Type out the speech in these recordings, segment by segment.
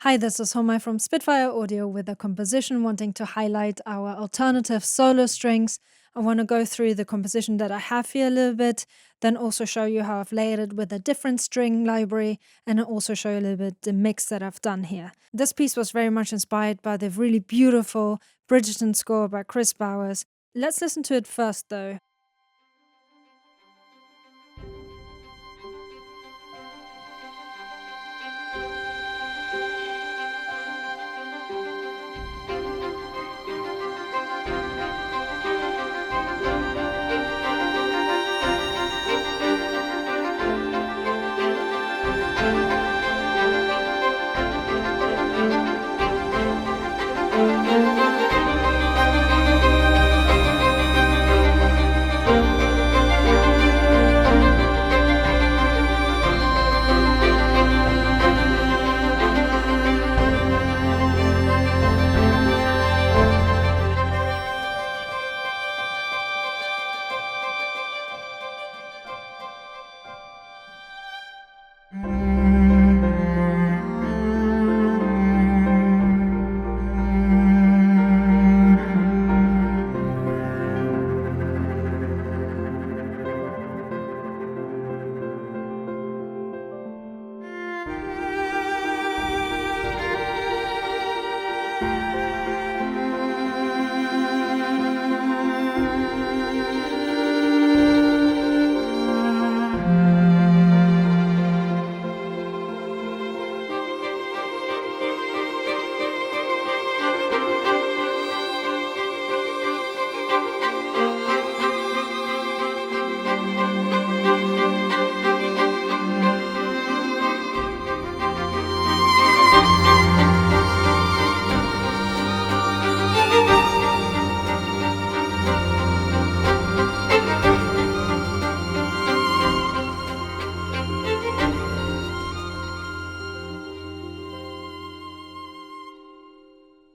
Hi, this is Homay from Spitfire Audio with a composition wanting to highlight our alternative solo strings. I want to go through the composition that I have here a little bit, then also show you how I've layered it with a different string library, and also show you a little bit the mix that I've done here. This piece was very much inspired by the really beautiful Bridgerton score by Kris. Let's listen to it first though.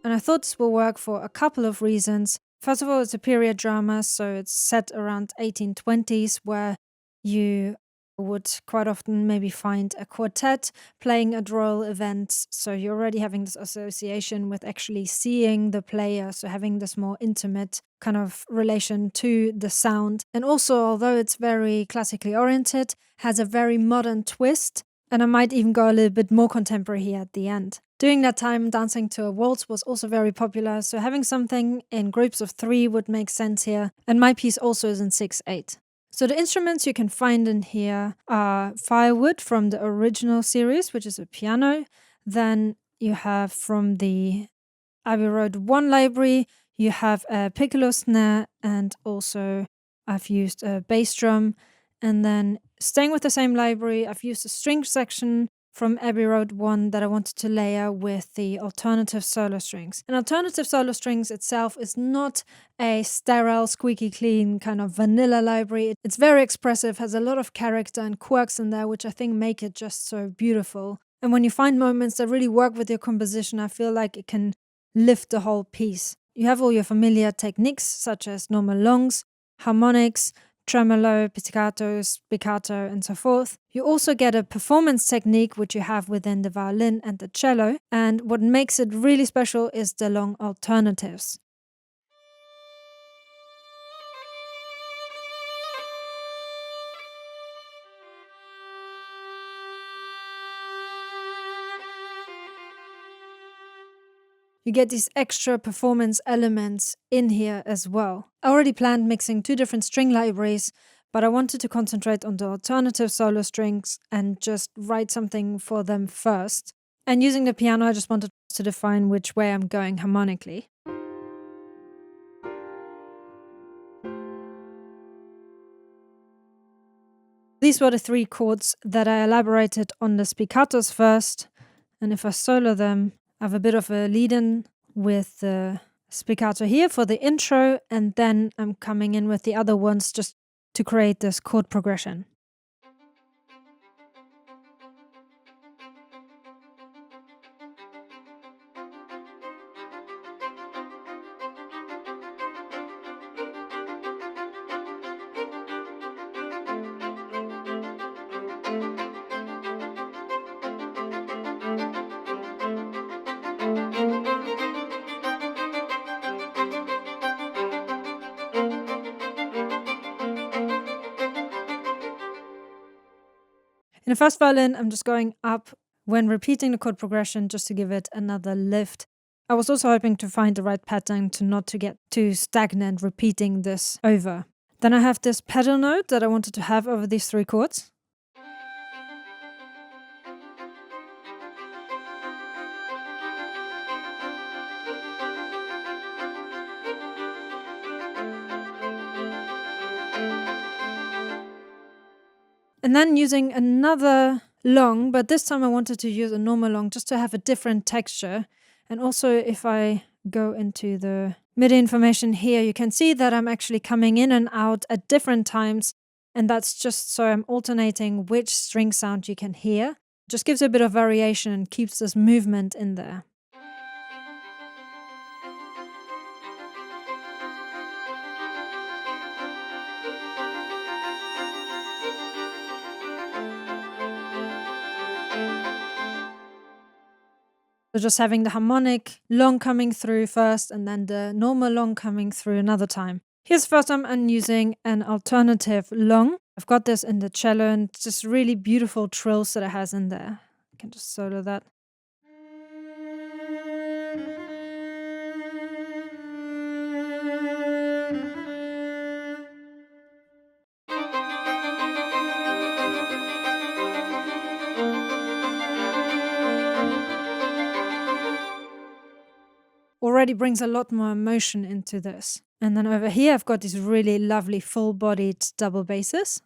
And I thought this will work for a couple of reasons. First of all, it's a period drama, so it's set around 1820s, where you would quite often maybe find a quartet playing at royal events. So you're already having this association with actually seeing the player, so having this more intimate kind of relation to the sound. And also, although it's very classically oriented, has a very modern twist. And I might even go a little bit more contemporary here at the end. During that time, dancing to a waltz was also very popular, so having something in groups of 3 would make sense here. And my piece also is in 6/8. So the instruments you can find in here are firewood from the original series, which is a piano. Then you have from the Abbey Road 1 library, you have a piccolo snare, and also I've used a bass drum. And then staying with the same library, I've used a string section from Abbey Road 1 that I wanted to layer with the alternative solo strings. And alternative solo strings itself is not a sterile, squeaky clean kind of vanilla library. It's very expressive, has a lot of character and quirks in there, which I think make it just so beautiful. And when you find moments that really work with your composition, I feel like it can lift the whole piece. You have all your familiar techniques, such as normal longs, harmonics, tremolo, pizzicato, spiccato, and so forth. You also get a performance technique, which you have within the violin and the cello. And what makes it really special is the long alternatives. You get these extra performance elements in here as well. I already planned mixing 2 different string libraries, but I wanted to concentrate on the alternative solo strings and just write something for them first. And using the piano, I just wanted to define which way I'm going harmonically. These were the 3 chords that I elaborated on the spiccatos first, and if I solo them, I have a bit of a lead-in with the spiccato here for the intro, and then I'm coming in with the other ones just to create this chord progression. In the first violin, I'm just going up when repeating the chord progression just to give it another lift. I was also hoping to find the right pattern to not to get too stagnant repeating this over. Then I have this pedal note that I wanted to have over these 3 chords. And then using another long, but this time I wanted to use a normal long just to have a different texture. And also if I go into the MIDI information here, you can see that I'm actually coming in and out at different times. And that's just so I'm alternating which string sound you can hear. Just gives a bit of variation and keeps this movement in there. So just having the harmonic long coming through first and then the normal long coming through another time. Here's the first time I'm using an alternative long. I've got this in the cello and it's just really beautiful trills that it has in there. I can just solo that. Already brings a lot more emotion into this. And then over here I've got these really lovely full-bodied double basses.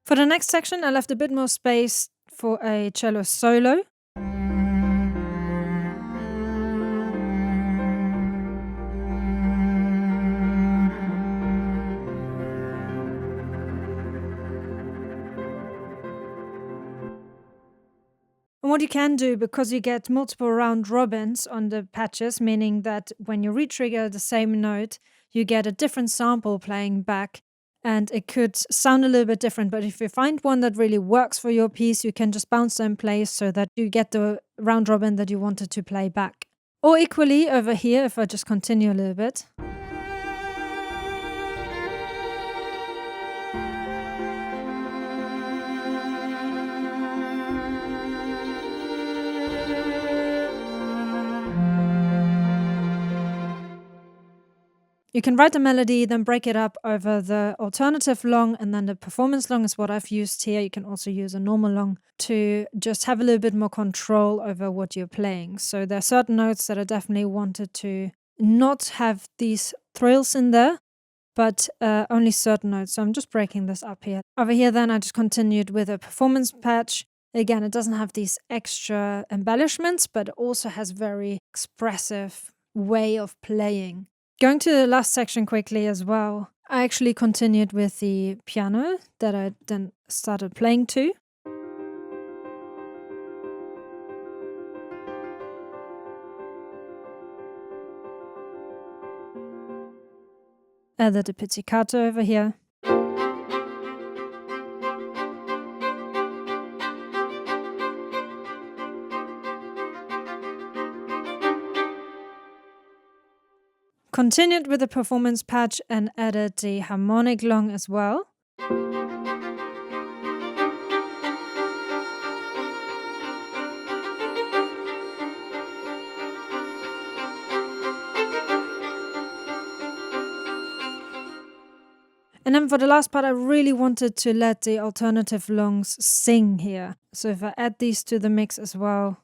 For the next section I left a bit more space for a cello solo. And what you can do, because you get multiple round robins on the patches, meaning that when you re-trigger the same note, you get a different sample playing back, and it could sound a little bit different. But if you find one that really works for your piece, you can just bounce them in place so that you get the round robin that you wanted to play back. Or equally over here, if I just continue a little bit. You can write a melody, then break it up over the alternative long, and then the performance long is what I've used here. You can also use a normal long to just have a little bit more control over what you're playing. So there are certain notes that I definitely wanted to not have these thrills in there, but only certain notes. So I'm just breaking this up here. Over here then I just continued with a performance patch. Again, it doesn't have these extra embellishments, but it also has very expressive way of playing. Going to the last section quickly as well, I actually continued with the piano that I then started playing to. Added a pizzicato over here. Continued with the performance patch and added the harmonic long as well. And then for the last part, I really wanted to let the alternative longs sing here. So if I add these to the mix as well.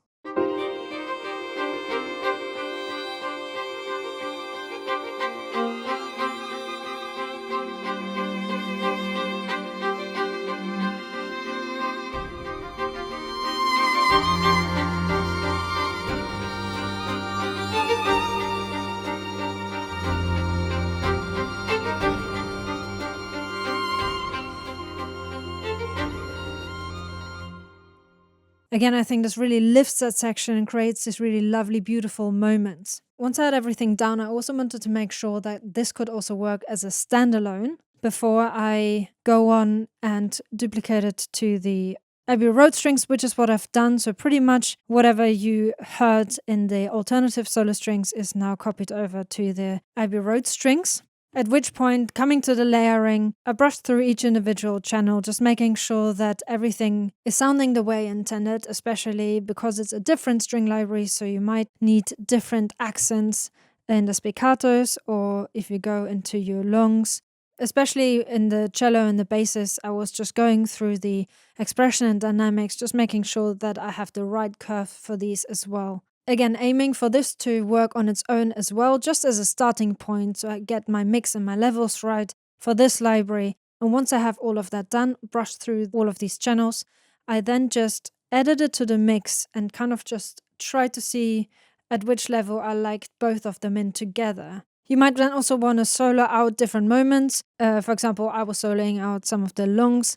Again, I think this really lifts that section and creates this really lovely, beautiful moments. Once I had everything down, I also wanted to make sure that this could also work as a standalone. before I go on and duplicate it to the Abbey Road strings, which is what I've done. So pretty much whatever you heard in the alternative solo strings is now copied over to the Abbey Road strings. At which point, coming to the layering, I brushed through each individual channel, just making sure that everything is sounding the way intended, especially because it's a different string library, so you might need different accents in the spiccatos, or if you go into your longs. Especially in the cello and the basses, I was just going through the expression and dynamics, just making sure that I have the right curve for these as well. Again, aiming for this to work on its own as well, just as a starting point, so I get my mix and my levels right for this library. And once I have all of that done, brushed through all of these channels, I then just added it to the mix and kind of just try to see at which level I liked both of them in together. You might then also want to solo out different moments. For example, I was soloing out some of the longs.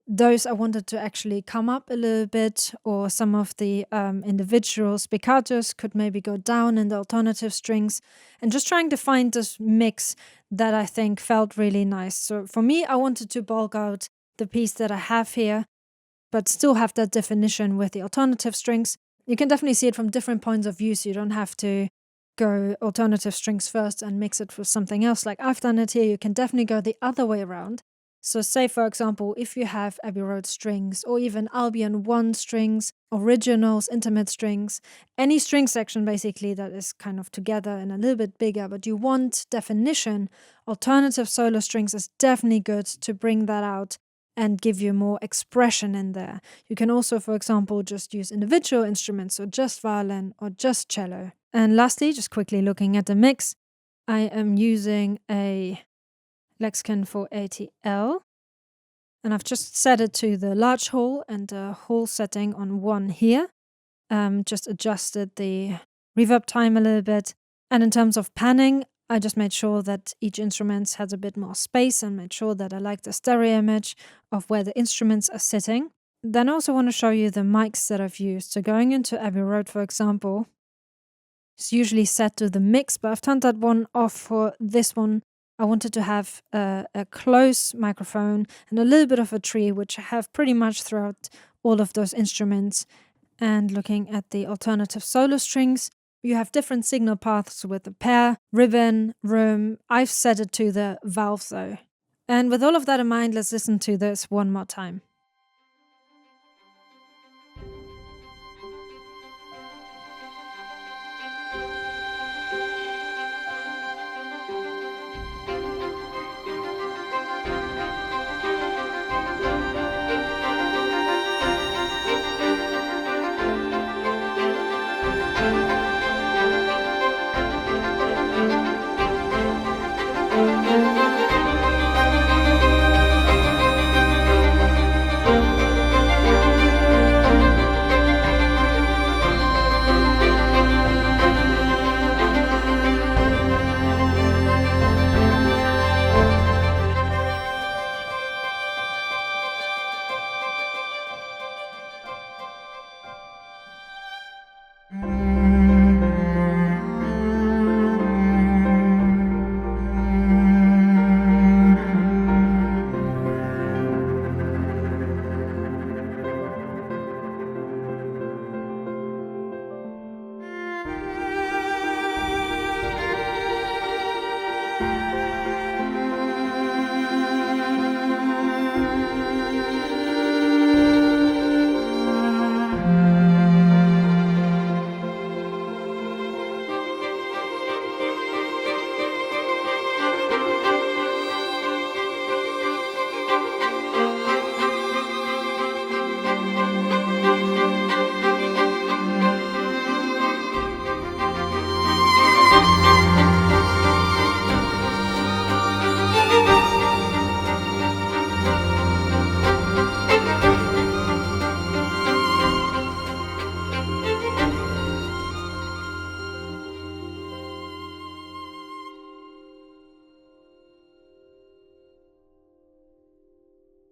Those I wanted to actually come up a little bit, or some of the individual spiccatos could maybe go down in the alternative strings, and just trying to find this mix that I think felt really nice. So for me, I wanted to bulk out the piece that I have here, but still have that definition with the alternative strings. You can definitely see it from different points of view, so you don't have to go alternative strings first and mix it with something else like I've done it here. You can definitely go the other way around. So say, for example, if you have Abbey Road strings, or even Albion 1 strings, originals, intimate strings, any string section basically that is kind of together and a little bit bigger, but you want definition, alternative solo strings is definitely good to bring that out and give you more expression in there. You can also, for example, just use individual instruments, so just violin or just cello. And lastly, just quickly looking at the mix, I am using a Lexicon 480L, and I've just set it to the large hall and the hall setting on 1 here. Just adjusted the reverb time a little bit. And in terms of panning, I just made sure that each instrument has a bit more space and made sure that I like the stereo image of where the instruments are sitting. Then I also want to show you the mics that I've used. So going into Abbey Road, for example, it's usually set to the mix, but I've turned that one off for this one. I wanted to have a close microphone and a little bit of a tree, which I have pretty much throughout all of those instruments. And looking at the alternative solo strings, you have different signal paths with the pair, ribbon, room. I've set it to the valve though. And with all of that in mind, let's listen to this one more time.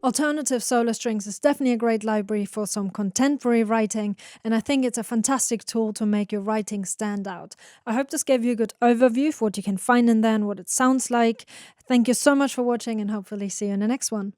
Alternative solo strings is definitely a great library for some contemporary writing, and I think it's a fantastic tool to make your writing stand out. I hope this gave you a good overview of what you can find in there and what it sounds like. Thank you so much for watching, and hopefully see you in the next one.